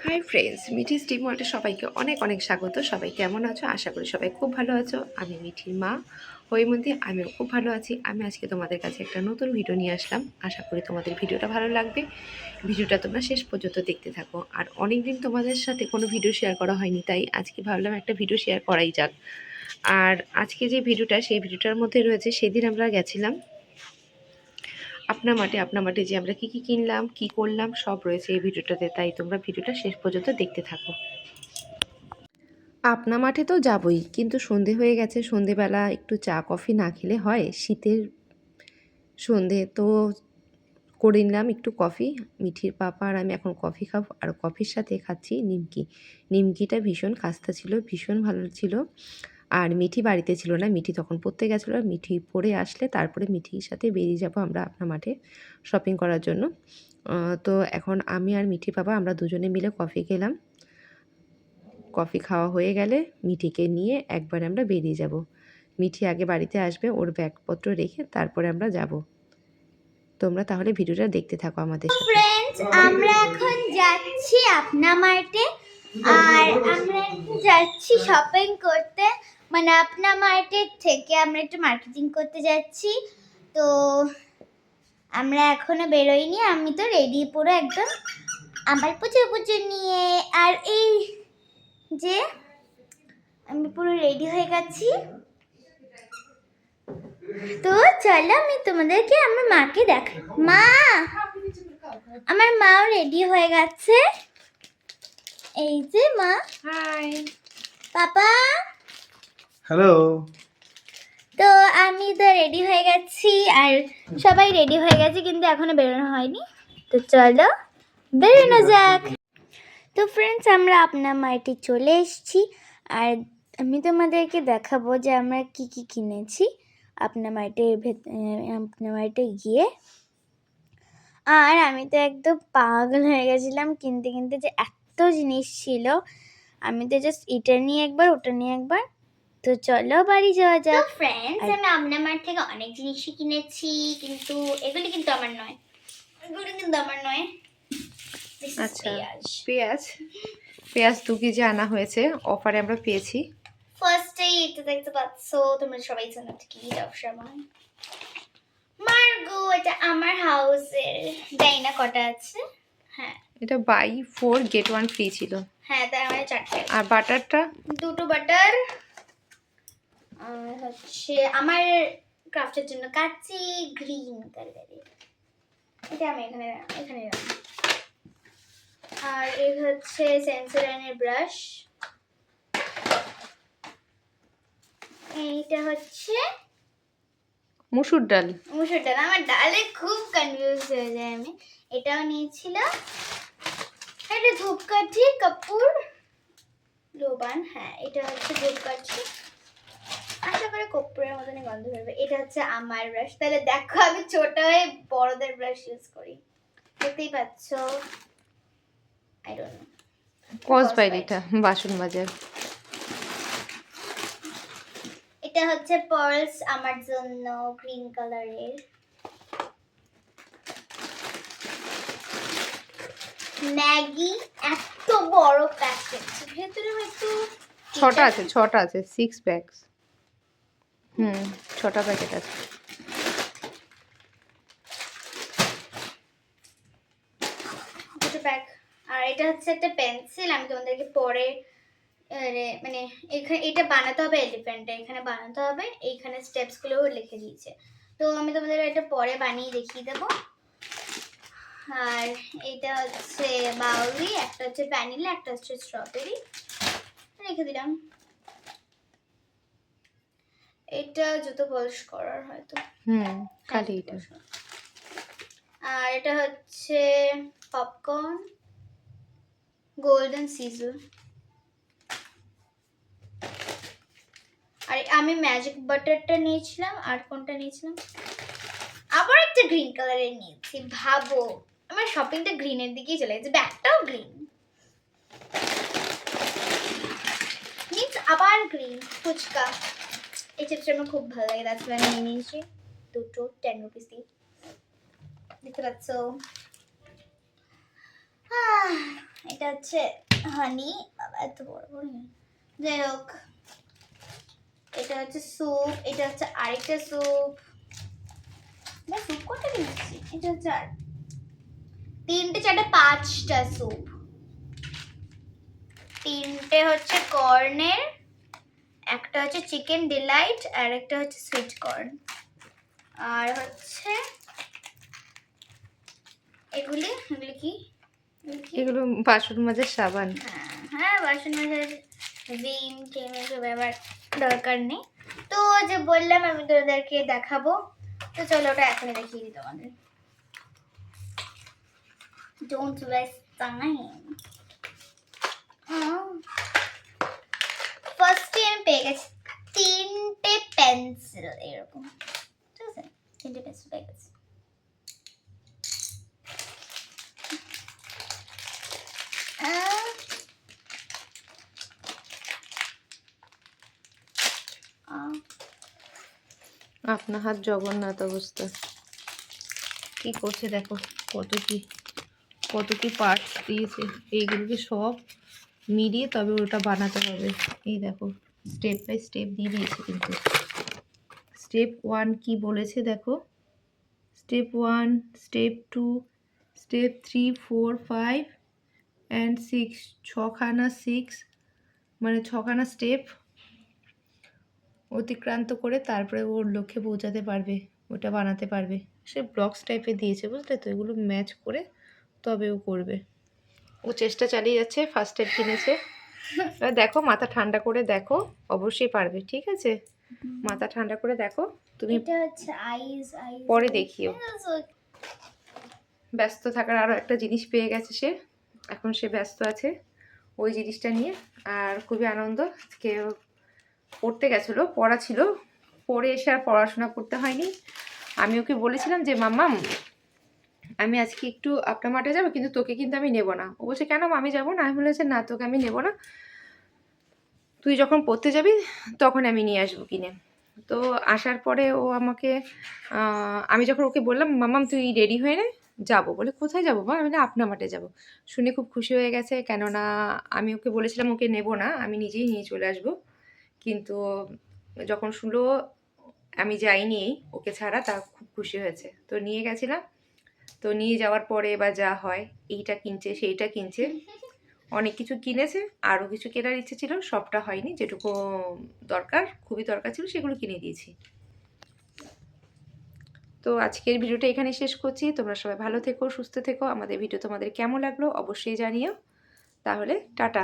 Hi friends, Mithi steam ওয়ার্ল্ডে সবাইকে অনেক অনেক স্বাগত। সবাই কেমন আছো? আশা করি সবাই খুব ভালো আছো। আমি মিঠির মা হৈমন্তী, আমিও খুব ভালো আছি। আমি আজকে তোমাদের কাছে একটা নতুন ভিডিও নিয়ে আসলাম। আশা করি তোমাদের ভিডিওটা ভালো লাগবে। ভিডিওটা তোমরা শেষ পর্যন্ত দেখতে থাকো। আর অনেক দিন তোমাদের সাথে কোনো ভিডিও শেয়ার করা হয়নি, তাই আজকে ভাবলাম একটা ভিডিও শেয়ার করাই যাক। আর আজকে যে ভিডিওটা, সেই ভিডিওটার মধ্যে রয়েছে সেদিন আমরা গেছিলাম আপনার মাঠে যে আমরা কি কিনলাম, কি করলাম, সব রয়েছে এই ভিডিওটাতে। তাই তোমরা ভিডিওটা শেষ পর্যন্ত দেখতে থাকো। আপনা মাঠে তো যাবই, কিন্তু সন্ধে হয়ে গেছে। সন্ধেবেলা একটু চা কফি না খেলে হয়? শীতের সন্ধে তো করে নিলাম একটু কফি। মিঠির পাপা আর আমি এখন কফি খাবো, আর কফির সাথে খাচ্ছি নিমকি। নিমকিটা ভীষণ খাস্তা ছিল, ভীষণ ভালো ছিল। আর মিঠি বাড়িতে ছিল না, মিঠি তখন পড়তে গেছিলো। মিঠি পড়ে আসলে তারপরে মিঠির সাথে বেরিয়ে যাব আমরা আপনা মাঠে শপিং করার জন্য। তো এখন আমি আর মিঠির পাপা আমরা দুজনে মিলে কফি খেলাম। কফি খাওয়া হয়ে গেলে মিঠিকে নিয়ে একবার আমরা বেরিয়ে যাব। মিঠি আগে বাড়িতে আসবে, ওর ব্যাগপত্র রেখে তারপরে আমরা যাব। তোমরা তাহলে ভিডিওটা দেখতে থাকো আমাদের সাথে। ফ্রেন্ডস, আমরা এখন যাচ্ছি আপনা মার্টে। আর আমরা এখন যাচ্ছি শপিং করতে, মানে আপনা মার্টের থেকে আমরা একটু মার্কেটিং করতে যাচ্ছি। তো আমরা এখনো বেরোইনি, আমি তো রেডি পুরো একদম আমার পুজো পুজো নিয়ে। আর এই যে আমি পুরো রেডি হয়ে গেছি। তো চলো আমি তোমাদেরকে আমার মাকে দেখাই। মা, আমার মাও রেডি হয়ে গেছে। এই যে মা। হাই পাপা। হ্যালো। তো আমি তো রেডি হয়ে গেছি, আর সবাই রেডি হয়ে গেছে, কিন্তু এখনো বেরোনো হয়নি। তো চলো বেরোনো যাক। তো ফ্রেন্ডস, আমরা আপনার মার্টে চলে এসেছি। আর আমি তোমাদেরকে দেখাবো যে আমরা কি কি কিনেছি আপনার মার্টে গিয়ে। আর আমি তো একদম পাগল হয়ে গেছিলাম কিনতে কিনতে, যে এত জিনিস ছিল। আমি তো জাস্ট এটা নিয়ে একবার, ওটা নিয়ে একবার। তো চলো বাড়ি যাওয়া যাক। ফ্রেন্ডস, আমি আপনার মার্ট থেকে অনেক জিনিসই কিনেছি, কিন্তু এগুলি কিন্তু আমার নয়। আচ্ছা, পেঁয়াজ 2 কেজি আনা হয়েছে, অফারে আমরা পেয়েছি। ফার্স্টেই এটা দেখতে পাচ্ছ, তোমরা সবাই জানো কি সবসময় মার্গো। এটা আমার হাউসের, জানি না কটা আছে। হ্যাঁ, এটা বাই 4 গেট 1 ফ্রি ছিল। হ্যাঁ, তাই আমার 4টে। আর বাটারটা 2টো বাটার। আর হচ্ছে আমার ক্রাফটের জন্য কাঁচি গ্রিন কালারের, এটা আমি এখানে রাখি। আর এই হচ্ছে সেন্সোডাইনের ব্রাশ। এইটা হচ্ছে মুসুর ডাল। আমার ডালে খুব কনফিউজ হয়ে যায় আমি। এটাও নিয়েছিলাম। এটা ধূপকাঠি কাপুর লোবান। হ্যাঁ, এটা হচ্ছে ধূপকাঠি, আশা করি কর্পূরের মতনই গন্ধ বেরোবে। এটা হচ্ছে আমার ব্রাশ। তাহলে দেখো, আমি ছোট হয়ে বড়দের ব্রাশ ইউজ করি, দেখতেই পাচ্ছ। আই ডোন্ট নো, কসবাইল, এটা বাসন মাজার। এটা হচ্ছে পার্লস আমার জন্য, গ্রিন কালারের। ম্যাগি এত বড় প্যাকেট, ভেতরে হয়তো 6টা আছে 6 ব্যাগস। 6টা প্যাকেট আছে। দুটো ব্যাগ। আর এটা হচ্ছে একটা পেন্সিল, আমি তোমাদেরকে পরে মানে এখানে এটা বানাতে হবে, এলিফ্যান্টটা এখানে বানাতে হবে, এইখানে স্টেপস গুলোও লিখে দিয়েছে। তো আমি তোমাদের এটা পরে বানিয়ে দেখিয়ে দেবো। আর এটা হচ্ছে বাউলি, একটা হচ্ছে ভ্যানিলা, একটা হচ্ছে স্ট্রবেরি, রেখে দিলাম। এটা জুতো পলিশ করার হয়তো, খালি এটা। আর এটা হচ্ছে পপকর্ন, গোল্ডেন সিজল। আর আমি ম্যাজিক বাটারটা নিয়েছিলাম। আর কোনটা নিয়েছিলাম, আবার একটা গ্রিন কালারের নিয়েছি। ভাবো, আমার শপিংটা গ্রিনের দিকেই চলে গেছে, ব্যাগটাও গ্রিন, মিন্স আবার গ্রিন। ফুচকা, এই চিপসটা আমার খুব ভালো লাগে, তাছাড়া আমি নিয়ে নিয়েছি দুটো 10 রুপিস দিয়ে, দেখতে পাচ্ছ। এটা হচ্ছে হানি, বাবা এত বড় বড় নেই। যাই হোক, এটা হচ্ছে স্যুপ, এটা হচ্ছে আরেকটা স্যুপ। স্যুপ কটা নিয়েছি? এটা হচ্ছে আর 3টে 4টে 5টা স্যুপ। 3টে হচ্ছে কর্নের, একটা হচ্ছে চিকেন ডিলাইট, আর একটা হচ্ছে সুইট কর্ন, আর হচ্ছে এগুলি কি? এগুলো বাসন মাজার সাবান। হ্যাঁ, বাসন মাজার ভিম টিম এসব আবার দরকার নেই। তো যে বললাম আমি তোদেরকে দেখাবো, তো চলো ওটা এখনই দেখিয়ে দিই তোমাদের। Don't waste time. ফার্স্টে আমি পেয়ে গেছি 3টে পেন্সিল, এরকম, ঠিক আছে? 3টে পেন্সিল পেয়ে গেছি। আপনার হাত জগন্নাথ অবস্থা। কি করছে দেখো, কত কি পার্টস দিয়েছে, এইগুলোকে সব মিলিয়ে তবে ওটা বানাতে হবে। এই দেখো স্টেপ বাই স্টেপ দিয়ে দিয়েছে, কিন্তু স্টেপ 1 কি বলেছে দেখো, স্টেপ 1, স্টেপ 2, স্টেপ 3, 4, 5 অ্যান্ড 6, 6খানা 6, মানে 6খানা স্টেপ অতিক্রান্ত করে তারপরে ওর লক্ষ্যে পৌঁছাতে পারবে, ওটা বানাতে পারবে। সে ব্লকস টাইপের দিয়েছে, বুঝলে তো, এগুলো ম্যাচ করে তবে ও করবে। ও চেষ্টা চালিয়ে যাচ্ছে, ফার্স্ট এড কিনেছে। এবার দেখো, মাথা ঠান্ডা করে দেখো, অবশ্যই পারবে, ঠিক আছে? মাথা ঠান্ডা করে দেখো তুমি, এটা হচ্ছে আইস পরে দেখিও। ব্যস্ত থাকার আরও একটা জিনিস পেয়ে গেছে সে, এখন সে ব্যস্ত আছে ওই জিনিসটা নিয়ে। আর খুবই আনন্দ, আজকে পড়তে গেছিলো, পড়া ছিল, পড়ে এসে আর পড়াশোনা করতে হয়নি। আমি ওকে বলেছিলাম যে মাম্মাম আমি আজকে একটু আপনার মাঠে যাবো, কিন্তু তোকে কিন্তু আমি নেবো না। ও বলছে কেন আমি যাবো না? আমি বলেছি না, তোকে আমি নেবো না, তুই যখন পড়তে যাবি তখন আমি নিয়ে আসবো কিনে। তো আসার পরে ও আমাকে আমি যখন ওকে বললাম মাম্মাম তুই রেডি হয়ে নে, যাবো, বলে কোথায় যাবো মা? আমি বলে আপনার মাঠে যাবো। শুনে খুব খুশি হয়ে গেছে, কেননা আমি ওকে বলেছিলাম ওকে নেবো না, আমি নিজেই নিয়ে চলে আসবো। কিন্তু যখন শুনলো আমি যাইনি ওকে ছাড়া, তা খুব খুশি হয়েছে। তো নিয়ে গেছিলাম, তো নিয়ে যাওয়ার পরে এবার যা হয়, এইটা কিনছে সেইটা কিনছে, অনেক কিছু কিনেছে। আরও কিছু কেনার ইচ্ছে ছিল, সবটা হয়নি, যেটুকু দরকার, খুবই দরকার ছিল, সেগুলো কিনে দিয়েছি। তো আজকের ভিডিওটা এখানে শেষ করছি। তোমরা সবাই ভালো থেকো, সুস্থ থেকো। আমাদের ভিডিও তোমাদের কেমন লাগলো অবশ্যই জানিও। তাহলে টাটা।